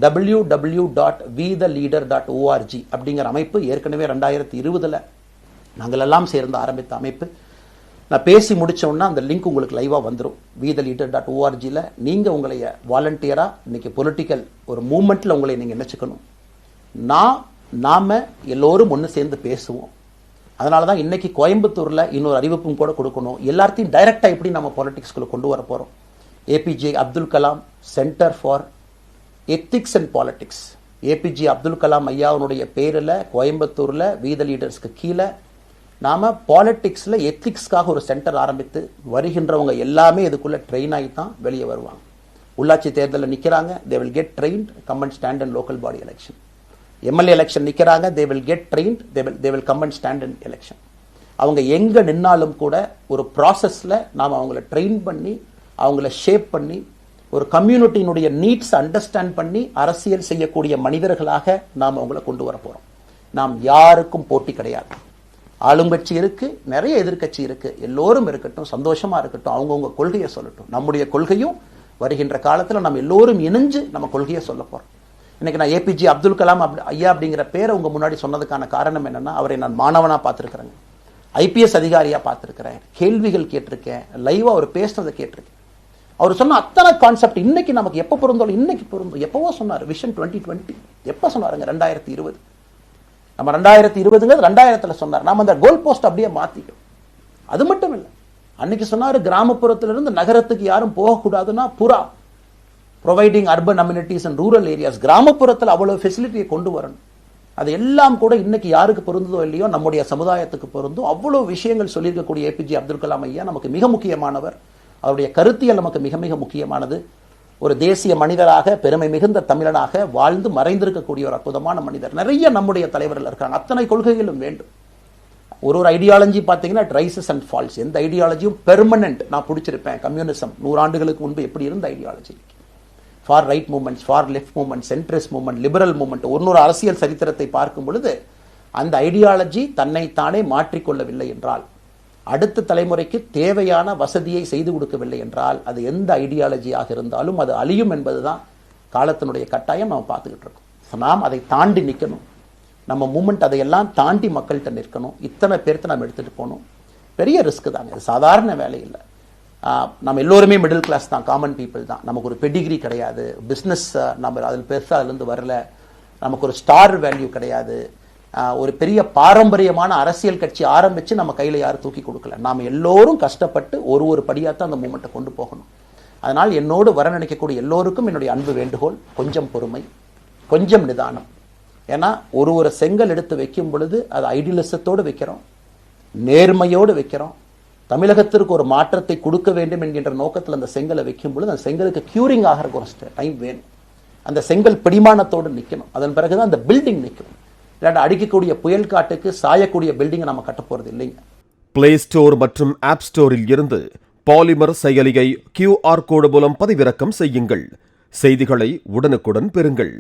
www.vetheleader.org அப்படிங்கிற அமைப்பு ஏற்கனவே 2020 நாங்கள் எல்லாம் சேர்ந்து ஆரம்பித்த அமைப்பு. நான் பேசி முடித்தோன்னா அந்த லிங்க் உங்களுக்கு லைவாக வந்துடும். vetheleader.org நீங்கள் உங்களை வாலண்டியராக இன்றைக்கி பொலிட்டிக்கல் ஒரு மூமெண்ட்டில் உங்களை நீங்கள் நினச்சிக்கணும். நாம் எல்லோரும் ஒன்று சேர்ந்து பேசுவோம். அதனால தான் இன்றைக்கி கோயம்புத்தூரில் இன்னொரு அறிவிப்பும் கூட கொடுக்கணும். எல்லாத்தையும் டைரெக்டாக எப்படி நம்ம பாலிட்டிக்ஸ்குள்ளே கொண்டு வர போகிறோம். APJ Abdul Kalam centre for ethics and politics, APJ Abdul Kalam ஐயாவுடைய பேரில் கோயம்புத்தூரில் வீத லீடர்ஸ்க்கு கீழே நாம் பாலிட்டிக்ஸில் எத்திக்ஸ்க்காக ஒரு சென்டர் ஆரம்பித்து வருகின்றவங்க எல்லாமே இதுக்குள்ளே ட்ரெயின் ஆகி தான் வெளியே வருவாங்க. உள்ளாட்சி தேர்தலில் நிற்கிறாங்க, they will get trained, come and stand in local body election. MLA election நிற்கிறாங்க, they will get trained, they will come and stand in election. அவங்க எங்கே நின்னாலும் கூட ஒரு ப்ராசஸில் நாம் அவங்கள ட்ரெயின் பண்ணி அவங்கள ஷேப் பண்ணி ஒரு கம்யூனிட்டியினுடைய நீட்ஸ் அண்டர்ஸ்டாண்ட் பண்ணி அரசியல் செய்யக்கூடிய மனிதர்களாக நாம் அவங்கள கொண்டு வர போகிறோம். நாம் யாருக்கும் போட்டி கிடையாது. ஆளுங்கட்சி இருக்கு, நிறைய எதிர்கட்சி இருக்கு, எல்லோரும் இருக்கட்டும், சந்தோஷமா இருக்கட்டும், அவங்கவுங்க கொள்கையை சொல்லட்டும். நம்முடைய கொள்கையும் வருகின்ற காலத்தில் நம்ம எல்லோரும் இணைஞ்சு நம்ம கொள்கையை சொல்ல போறோம். இன்னைக்கு நான் ஏபிஜே அப்துல் கலாம் ஐயா அப்படிங்கிற பேரை உங்க முன்னாடி சொன்னதுக்கான காரணம் என்னன்னா, அவரை நான் மாணவனா பார்த்துருக்கிறேங்க, ஐபிஎஸ் அதிகாரியா பார்த்துருக்கிறேன், கேள்விகள் கேட்டிருக்கேன், லைவா அவர் பேசுனதை கேட்டிருக்கேன். அவர் சொன்ன அத்தனை கான்செப்ட் இன்னைக்கு நமக்கு எப்போ பொருந்தோம், இன்னைக்கு பொருந்தும். எப்பவோ சொன்னார் விஷன் 2020, எப்போ சொன்னாருங்க 2020. நம்ம 2020 2000 சொன்னார். நாம அந்த கோல் போஸ்ட் அப்படியே மாத்திட்டோம். அது மட்டும் இல்லை, அன்னைக்கு சொன்னாரு கிராமப்புறத்திலிருந்து நகரத்துக்கு யாரும் போகக்கூடாதுன்னா புறா providing urban amenities and rural areas, கிராமப்புறத்தில் அவ்வளவு ஃபெசிலிட்டியை கொண்டு வரணும். அது எல்லாம் கூட இன்னைக்கு யாருக்கு பொருந்ததோ இல்லையோ நம்முடைய சமுதாயத்துக்கு பொருந்தும். அவ்வளவு விஷயங்கள் சொல்லியிருக்கக்கூடிய ஏபிஜே அப்துல் கலாம் ஐயா நமக்கு மிக முக்கியமானவர். அவருடைய கருத்தியல் நமக்கு மிக மிக முக்கியமானது. ஒரு தேசிய மனிதராக, பெருமை மிகுந்த தமிழனாக வாழ்ந்து மறைந்திருக்கக்கூடிய ஒரு அற்புதமான மனிதர். நிறைய நம்முடைய தலைவர்கள் இருக்காங்க. அத்தனை கொள்கைகளும் வேண்டும். ஒரு ஐடியாலஜி பார்த்தீங்கன்னா ரைசஸ் அண்ட் ஃபால்ஸ். எந்த ஐடியாலஜியும் பெர்மனன்ட் நான் பிடிச்சிருப்பேன். கம்யூனிசம் 100 ஆண்டுகளுக்கு முன்பு எப்படி இருந்த ideology, for right movements, for left movement, centrist movement, liberal movement, ஒரு அரசியல் சரித்திரத்தை பார்க்கும் பொழுது அந்த ஐடியாலஜி தன்னைத்தானே மாற்றிக்கொள்ளவில்லை என்றால், அடுத்த தலைமுறைக்கு தேவையான வசதியை செய்து கொடுக்கவில்லை என்றால், அது எந்த ஐடியாலஜியாக இருந்தாலும் அது அழியும் என்பதுதான் காலத்தினுடைய கட்டாயம். நம்ம பார்த்துக்கிட்டு இருக்கோம். நாம் அதை தாண்டி நிற்கணும். நம்ம மூமெண்ட் அதையெல்லாம் தாண்டி மக்கள்கிட்ட நிற்கணும். இத்தனை பேர்த்து நம்ம எடுத்துகிட்டு போகணும். பெரிய ரிஸ்க் தாங்க, இது சாதாரண வேலை இல்லை. நம்ம எல்லோருமே மிடில் கிளாஸ் தான், காமன் பீப்புள் தான். நமக்கு ஒரு பெடிகிரி கிடையாது, பிஸ்னஸ் நம்ம அதில் பெருசாக அதுலேருந்து வரல, நமக்கு ஒரு ஸ்டார் வேல்யூ கிடையாது, ஒரு பெரிய பாரம்பரியமான அரசியல் கட்சி ஆரம்பித்து நம்ம கையில் யாரும் தூக்கி கொடுக்கல. நாம் எல்லோரும் கஷ்டப்பட்டு ஒரு படியாத்தான் அந்த மூமெண்ட்டை கொண்டு போகணும். அதனால் என்னோடு வர நினைக்கக்கூடிய எல்லோருக்கும் என்னுடைய அன்பு வேண்டுகோள், கொஞ்சம் பொறுமை, கொஞ்சம் நிதானம். ஏன்னா ஒரு செங்கல் எடுத்து வைக்கும் பொழுது அது ஐடியலிசத்தோடு வைக்கிறோம், நேர்மையோடு வைக்கிறோம். தமிழகத்திற்கு ஒரு மாற்றத்தை கொடுக்க வேண்டும் என்கின்ற நோக்கத்தில் அந்த செங்கலை வைக்கும் பொழுது அந்த செங்கலுக்கு கியூரிங் ஆகிற ஒரு டைம் வேணும். அந்த செங்கல் பிடிமானத்தோடு நிற்கணும். அதன் பிறகுதான் அந்த பில்டிங் நிற்கும். இல்லாட்ட அடிக்கக்கூடிய புயல் காட்டுக்கு சாயக்கூடிய பில்டிங்கை நம்ம கட்ட போறது இல்லைங்க. பிளே ஸ்டோர் மற்றும் ஆப் ஸ்டோரில் இருந்து பாலிமர் செயலியை QR கோடு மூலம் பதிவிறக்கம் செய்யுங்கள். செய்திகளை உடனுக்குடன் பெறுங்கள்.